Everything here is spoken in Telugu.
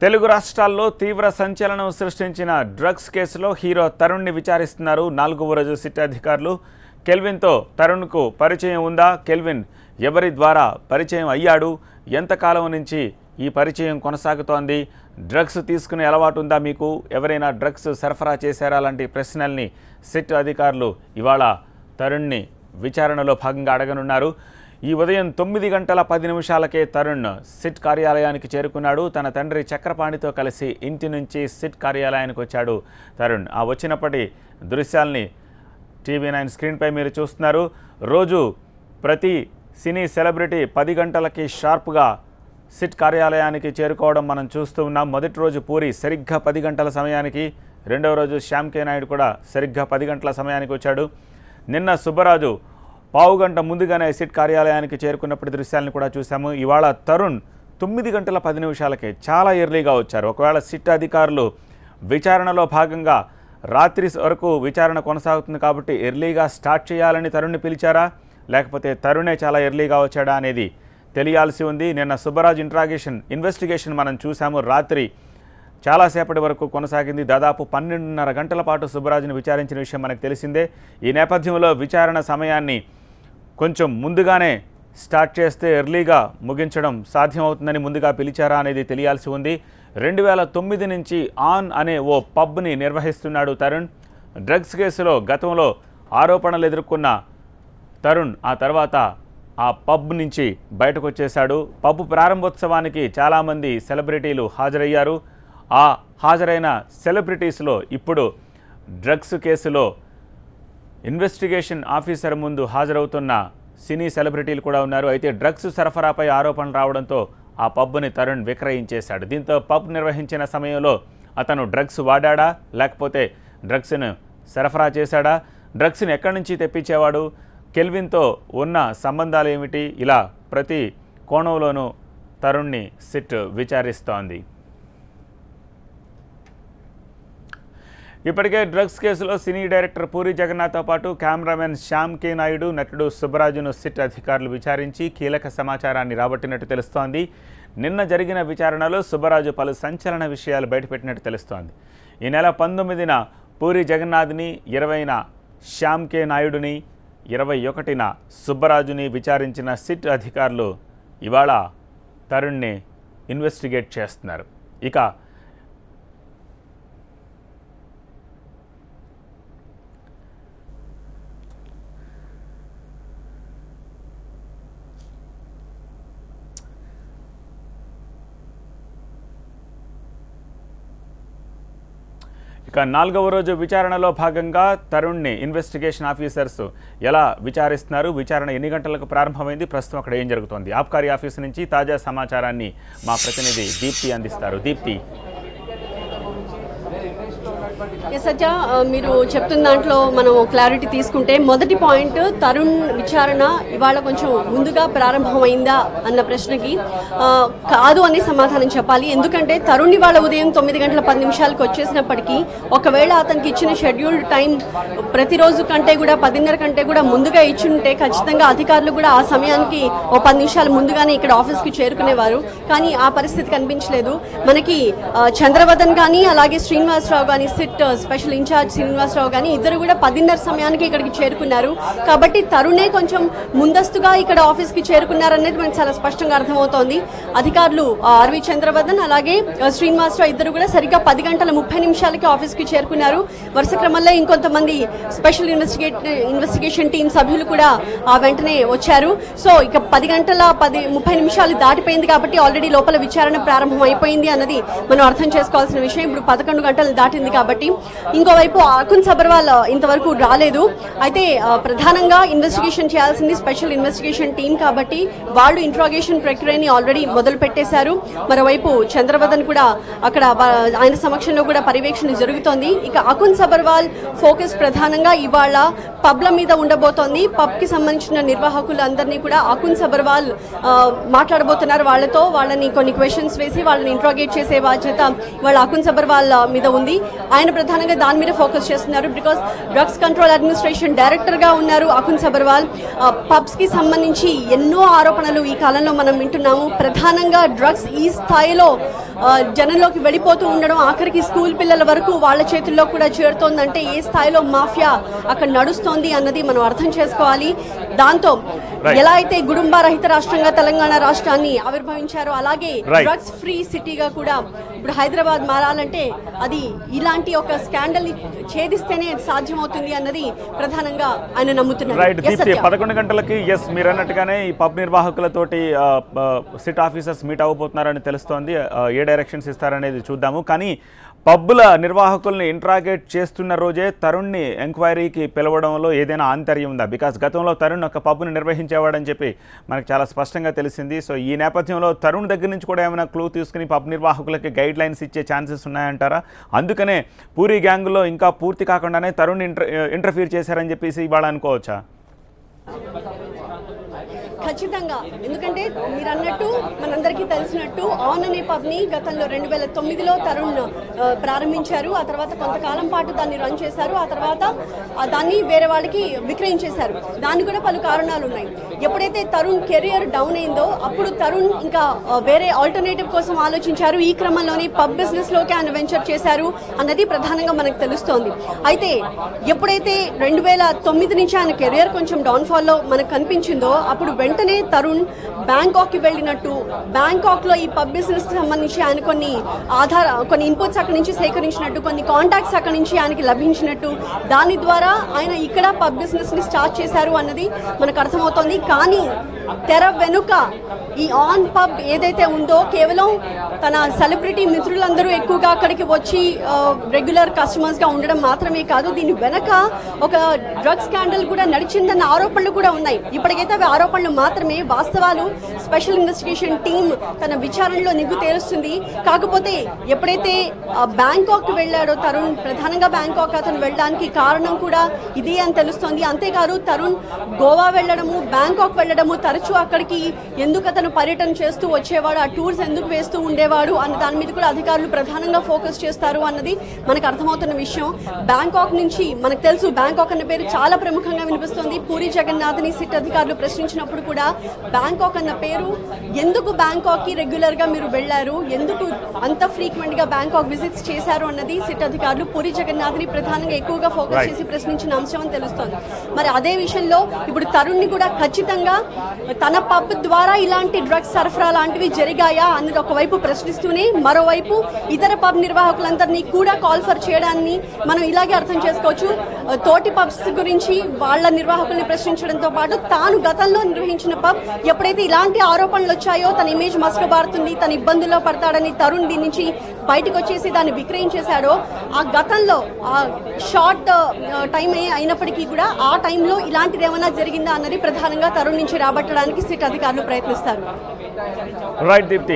తెలుగు రాష్ట్రాల్లో తీవ్ర సంచలనం సృష్టించిన డ్రగ్స్ కేసులో హీరో తరుణ్ని విచారిస్తున్నారు 4వ రోజు సిట్ అధికారులు. కెల్విన్తో తరుణ్కు పరిచయం ఉందా? కెల్విన్ ఎవరి ద్వారా పరిచయం అయ్యాడు? ఎంతకాలం నుంచి ఈ పరిచయం కొనసాగుతోంది? డ్రగ్స్ తీసుకునే అలవాటు ఉందా మీకు? ఎవరైనా డ్రగ్స్ సరఫరా చేశారా? లాంటి ప్రశ్నల్ని సిట్ అధికారులు ఇవాళ తరుణ్ని విచారణలో భాగంగా అడగనున్నారు. ఈ ఉదయం 9 గంటల 10 నిమిషాలకే తరుణ్ సిట్ కార్యాలయానికి చేరుకున్నాడు. తన తండ్రి చక్రపాణితో కలిసి ఇంటి నుంచి సిట్ కార్యాలయానికి వచ్చాడు తరుణ్. ఆ వచ్చినప్పటి దృశ్యాల్ని TV9 స్క్రీన్పై మీరు చూస్తున్నారు. రోజు ప్రతి సినీ సెలబ్రిటీ 10 గంటలకి షార్ప్గా సిట్ కార్యాలయానికి చేరుకోవడం మనం చూస్తూ ఉన్నాం. మొదటి రోజు పూరి సరిగ్గా 10 గంటల సమయానికి, రెండవ రోజు శ్యామ్ కే నాయుడు కూడా సరిగ్గా 10 గంటల సమయానికి వచ్చాడు. నిన్న సుబ్బరాజు పావు గంట ముందుగానే సిట్ కార్యాలయానికి చేరుకున్నప్పటి దృశ్యాలను కూడా చూసాము. ఇవాళ తరుణ్ 9 గంటల 10 నిమిషాలకే చాలా ఎర్లీగా వచ్చారు. ఒకవేళ సిట్ అధికారులు విచారణలో భాగంగా రాత్రి వరకు విచారణ కొనసాగుతుంది కాబట్టి ఎర్లీగా స్టార్ట్ చేయాలని తరుణ్ని పిలిచారా, లేకపోతే తరుణే చాలా ఎర్లీగా వచ్చాడా అనేది తెలియాల్సి ఉంది. నిన్న సుబ్బరాజు ఇన్వెస్టిగేషన్ మనం చూసాము. రాత్రి చాలాసేపటి వరకు కొనసాగింది. దాదాపు 12:30 గంటల పాటు సుబ్బరాజుని విచారించిన విషయం మనకు తెలిసిందే. ఈ నేపథ్యంలో విచారణ సమయాన్ని కొంచెం ముందుగానే స్టార్ట్ చేస్తే ఎర్లీగా ముగించడం సాధ్యమవుతుందని ముందుగా పిలిచారా అనేది తెలియాల్సి ఉంది. 2009 నుంచి ఆన్ అనే ఓ పబ్ని నిర్వహిస్తున్నాడు తరుణ్. డ్రగ్స్ కేసులో గతంలో ఆరోపణలు ఎదుర్కొన్న తరుణ్ ఆ తర్వాత ఆ పబ్ నుంచి బయటకు వచ్చేశాడు. పబ్ ప్రారంభోత్సవానికి చాలామంది సెలబ్రిటీలు హాజరయ్యారు. ఆ హాజరైన సెలబ్రిటీస్లో ఇప్పుడు డ్రగ్స్ కేసులో ఇన్వెస్టిగేషన్ ఆఫీసర్ ముందు హాజరవుతున్న సినీ సెలబ్రిటీలు కూడా ఉన్నారు. అయితే డ్రగ్స్ సరఫరాపై ఆరోపణలు రావడంతో ఆ పబ్ని తరుణ్ విక్రయించేశాడు. దీంతో పబ్ నిర్వహించిన సమయంలో అతను డ్రగ్స్ వాడాడా, లేకపోతే డ్రగ్స్ను సరఫరా చేశాడా, డ్రగ్స్ని ఎక్కడి నుంచి తెప్పించేవాడు, కెల్విన్తో ఉన్న సంబంధాలు ఏమిటి, ఇలా ప్రతి కోణంలోనూ తరుణ్ని సిట్ విచారిస్తోంది. ఇప్పటికే డ్రగ్స్ కేసులో సినీ డైరెక్టర్ పూరి జగన్నాథ్తో పాటు కెమెరామెన్ శ్యామ్ కే నాయుడు, నటుడు సుబ్బరాజును సిట్ అధికారులు విచారించి కీలక సమాచారాన్ని రాబట్టినట్టు తెలుస్తోంది. నిన్న జరిగిన విచారణలో సుబ్బరాజు పలు సంచలన విషయాలు బయటపెట్టినట్టు తెలుస్తోంది. ఈ నెల 19న పూరి జగన్నాథ్ని, 20న శ్యామ్ కే నాయుడుని, 21న సుబ్బరాజుని విచారించిన సిట్ అధికారులు ఇవాళ తరుణ్ని ఇన్వెస్టిగేట్ చేస్తున్నారు. ఇక 4వ రోజు విచారణలో భాగంగా తరుణ్ని ఇన్వెస్టిగేషన్ ఆఫీసర్స్ ఎలా విచారిస్తున్నారు, విచారణ ఎన్ని గంటలకు ప్రారంభమైంది, ప్రస్తుతం అక్కడ ఏం జరుగుతోంది? ఆబ్కారీ ఆఫీసు నుంచి తాజా సమాచారాన్ని మా ప్రతినిధి దీప్తి అందిస్తారు. దీప్తి. సత్య, మీరు చెప్తున్న దాంట్లో మనం క్లారిటీ తీసుకుంటే మొదటి పాయింట్, తరుణ్ విచారణ ఇవాళ కొంచెం ముందుగా ప్రారంభమైందా అన్న ప్రశ్నకి కాదు అనే సమాధానం చెప్పాలి. ఎందుకంటే తరుణ్ ఇవాళ ఉదయం 9 గంటల 10 నిమిషాలకు వచ్చేసినప్పటికీ ఒకవేళ అతనికి ఇచ్చిన షెడ్యూల్డ్ టైం ప్రతిరోజు కంటే కూడా 10:30 కంటే కూడా ముందుగా ఇచ్చుంటే ఖచ్చితంగా అధికారులు కూడా ఆ సమయానికి ఓ 10 నిమిషాలు ముందుగానే ఇక్కడ ఆఫీస్కి చేరుకునేవారు. కానీ ఆ పరిస్థితి కనిపించలేదు. మనకి చంద్రవదన్ కానీ అలాగే శ్రీనివాసరావు కానీ, సిట్ స్పెషల్ ఇన్ఛార్జ్ శ్రీనివాసరావు కానీ ఇద్దరు కూడా 10:30 సమయానికి ఇక్కడికి చేరుకున్నారు. కాబట్టి తరుణే కొంచెం ముందస్తుగా ఇక్కడ ఆఫీస్కి చేరుకున్నారనేది మనకు చాలా స్పష్టంగా అర్థమవుతోంది. అధికారులు ఆర్వి చంద్రవదన్ అలాగే శ్రీనివాసరావు ఇద్దరు కూడా సరిగ్గా 10 గంటల 30 నిమిషాలకి ఆఫీస్కి చేరుకున్నారు. వరుస క్రమంలో ఇంకొంతమంది స్పెషల్ ఇన్వెస్టిగేషన్ టీం సభ్యులు కూడా వెంటనే వచ్చారు. సో ఇక 10 గంటల 30 నిమిషాలు దాటిపోయింది కాబట్టి ఆల్రెడీ లోపల విచారణ ప్రారంభం అయిపోయింది అన్నది మనం అర్థం చేసుకోవాల్సిన విషయం. ఇప్పుడు 11 గంటలు దాటింది కాబట్టి ఇంకోవైపు అకున్ సబర్వాల్ ఇంతవరకు రాలేదు. అయితే ప్రధానంగా ఇన్వెస్టిగేషన్ చేయాల్సింది స్పెషల్ ఇన్వెస్టిగేషన్ టీం కాబట్టి వాళ్ళు ఇంట్రాగేషన్ ప్రక్రియని ఆల్రెడీ మొదలు పెట్టేశారు. మరోవైపు చంద్రవదన్ కూడా అక్కడ ఆయన సమక్షంలో కూడా పర్యవేక్షణ జరుగుతోంది. ఇక అకున్ సబర్వాల్ ఫోకస్ ప్రధానంగా ఇవాళ పబ్ల మీద ఉండబోతోంది. పబ్కి సంబంధించిన నిర్వాహకులందరినీ కూడా అకున్ సబర్వాల్ మాట్లాడబోతున్నారు. వాళ్ళని కొన్ని క్వశ్చన్స్ వేసి వాళ్ళని ఇంట్రాగేట్ చేసే బాధ్యత వాళ్ళ అకున్ సబర్వాల్ మీద ఉంది. ఆయన ప్రధానంగా దాని మీద ఫోకస్ చేస్తున్నారు. బికాస్ డ్రగ్స్ కంట్రోల్ అడ్మినిస్ట్రేషన్ డైరెక్టర్గా ఉన్నారు అకున్ సబర్వాల్. పబ్స్కి సంబంధించి ఎన్నో ఆరోపణలు ఈ కాలంలో మనం వింటున్నాము. ప్రధానంగా డ్రగ్స్ ఈ స్థాయిలో జనంలోకి వెళ్ళిపోతూ ఉండడం, ఆఖరికి స్కూల్ పిల్లల వరకు వాళ్ళ చేతుల్లో కూడా చేరుతోందంటే ఏ స్థాయిలో మాఫియా అక్కడ నడుస్తోంది అన్నది మనం అర్థం చేసుకోవాలి. దాంతో ఎలా అయితే గుడుంబ రహిత రాష్ట్రంగా తెలంగాణ రాష్ట్రాన్ని ఆవిర్భవించారో అలాగే డ్రగ్స్ ఫ్రీ సిటీగా కూడా ఇప్పుడు హైదరాబాద్ మారాలంటే అది ఇలాంటి ఒక స్కాండల్ ని ఛేదిస్తేనే సాధ్యమవుతుంది అన్నది ప్రధానంగా ఆయన నమ్ముతున్నారు. 11 గంటలకి మీరు అన్నట్టుగానే ఈ పబ్ నిర్వాహకులతోటి సిట్ ఆఫీసర్స్ మీట్ అవ్వబోతున్నారని తెలుస్తోంది. ఏ డైరెక్షన్స్ ఇస్తారనేది చూద్దాము. కానీ పబ్బుల నిర్వాహకుల్ని ఇంట్రాగేట్ చేస్తున్న రోజే తరుణ్ని ఎంక్వైరీకి పిలవడంలో ఏదైనా ఆంతర్యం ఉందా? బికాస్ గతంలో తరుణ్ ఒక పబ్ను నిర్వహించేవాడని చెప్పి మనకు చాలా స్పష్టంగా తెలిసింది. సో ఈ నేపథ్యంలో తరుణ్ దగ్గర నుంచి కూడా ఏమైనా క్లూ తీసుకుని పబ్ నిర్వాహకులకి గైడ్ లైన్స్ ఇచ్చే ఛాన్సెస్ ఉన్నాయంటారా? అందుకనే పూరి గ్యాంగ్లో ఇంకా పూర్తి కాకుండానే తరుణ్ ఇంటర్ఫీర్ చేశారని చెప్పేసి ఇవాళ అనుకోవచ్చా? ఖచ్చితంగా. ఎందుకంటే మీరు అన్నట్టు మనందరికీ తెలిసినట్టు ఆన్ అనే పబ్ని గతంలో 2009లో తరుణ్ ప్రారంభించారు. ఆ తర్వాత కొంతకాలం పాటు దాన్ని రన్ చేశారు. ఆ తర్వాత దాన్ని వేరే వాళ్ళకి విక్రయించేశారు. దానికి కూడా పలు కారణాలు ఉన్నాయి. ఎప్పుడైతే తరుణ్ కెరియర్ డౌన్ అయిందో అప్పుడు తరుణ్ ఇంకా వేరే ఆల్టర్నేటివ్ కోసం ఆలోచించారు. ఈ క్రమంలోనే పబ్ బిజినెస్లోకి ఆయన వెంచర్ చేశారు అన్నది ప్రధానంగా మనకు తెలుస్తోంది. అయితే ఎప్పుడైతే 2009 నుంచి ఆయన కెరియర్ కొంచెం డౌన్ఫాల్లో మనకు కనిపించిందో అప్పుడు వెంటనే తరుణ్ బ్యాంకాక్కి వెళ్ళినట్టు, బ్యాంకాక్లో ఈ పబ్ బిజినెస్ సంబంధించి ఆయన కొన్ని ఇన్పుట్స్ అక్కడి నుంచి సేకరించినట్టు, కొన్ని కాంటాక్ట్స్ అక్కడి నుంచి ఆయనకి లభించినట్టు, దాని ద్వారా ఆయన ఇక్కడ పబ్ బిజినెస్ని స్టార్ట్ చేశారు అన్నది మనకు అర్థమవుతోంది. కానీ తెర వెనుక ఈ ఆన్ పబ్ ఏదైతే ఉందో కేవలం తన సెలబ్రిటీ మిత్రులందరూ ఎక్కువగా అక్కడికి వచ్చి రెగ్యులర్ కస్టమర్స్గా ఉండడం మాత్రమే కాదు, దీని వెనక ఒక డ్రగ్ స్కాండల్ కూడా నడిచిందన్న ఆరోపణలు కూడా ఉన్నాయి. ఇప్పటికైతే అవి ఆరోపణలు మాత్రమే, వాస్తవాలు స్పెషల్ ఇన్వెస్టిగేషన్ టీం తన విచారణలో నిగ్గు తేలుస్తుంది. కాకపోతే ఎప్పుడైతే బ్యాంకాక్ వెళ్ళాడో తరుణ్, ప్రధానంగా బ్యాంకాక్ అతను వెళ్ళడానికి కారణం కూడా ఇది అని తెలుస్తోంది. అంతేకాదు తరుణ్ గోవా వెళ్ళడము, బ్యాంకాక్ వెళ్ళడము, తరచూ అక్కడికి ఎందుకు అతను పర్యటన చేస్తూ వచ్చేవాడు, ఆ టూర్స్ ఎందుకు వేస్తూ ఉండేవాడు అన్న దాని మీద కూడా అధికారులు ప్రధానంగా ఫోకస్ చేస్తారు అన్నది మనకు అర్థమవుతున్న విషయం. బ్యాంకాక్ నుంచి మనకు తెలుసు, బ్యాంకాక్ అన్న పేరు చాలా ప్రముఖంగా వినిపిస్తుంది. పూరి జగన్నాథ్ని సిట్ అధికారులు ప్రశ్నించినప్పుడు కూడా బ్యాంకాక్ అన్న పేరు, ఎందుకు బ్యాంకాక్కి రెగ్యులర్గా మీరు వెళ్ళారు, ఎందుకు అంత ఫ్రీక్వెంట్గా బ్యాంకాక్ విజిట్స్ చేశారు అన్నది సిట్ అధికారులు పూరి జగన్నాథ్ని ప్రధానంగా ఎక్కువగా ఫోకస్ చేసి ప్రశ్నించిన అంశం అని తెలుస్తోంది. మరి అదే విషయంలో ఇప్పుడు తరుణ్ని కూడా ఖచ్చితంగా తన పబ్ ద్వారా ఇలాంటి డ్రగ్స్ సరఫరా లాంటివి జరిగాయా అన్నది ఒకవైపు ప్రశ్నిస్తూనే మరోవైపు ఇతర పబ్ నిర్వాహకులందరినీ కూడా కాల్ఫర్ చేయడాన్ని మనం ఇలాగే అర్థం చేసుకోవచ్చు. తోటి పబ్స్ గురించి వాళ్ళ నిర్వాహకుల్ని ప్రశ్నించడంతో పాటు తాను గతంలో నిర్వహించిన పబ్ ఎప్పుడైతే ఇలాంటి ఆరోపణలు వచ్చాయో తన ఇమేజ్ మసకబారుతుంది, తన ఇబ్బందుల్లో పడతాడని తరుణ్ దీని నుంచి బయటకు వచ్చేసి దాన్ని విక్రయించేశాడో, ఆ గతంలో ఆ షార్ట్ టైం అయినప్పటికీ కూడా ఆ టైంలో ఇలాంటిది ఏమైనా జరిగిందా అన్నది ప్రధానంగా తరుణ్ నుంచి రాబట్టడానికి సిట్ అధికారులు ప్రయత్నిస్తారు. రైట్ దీప్తి.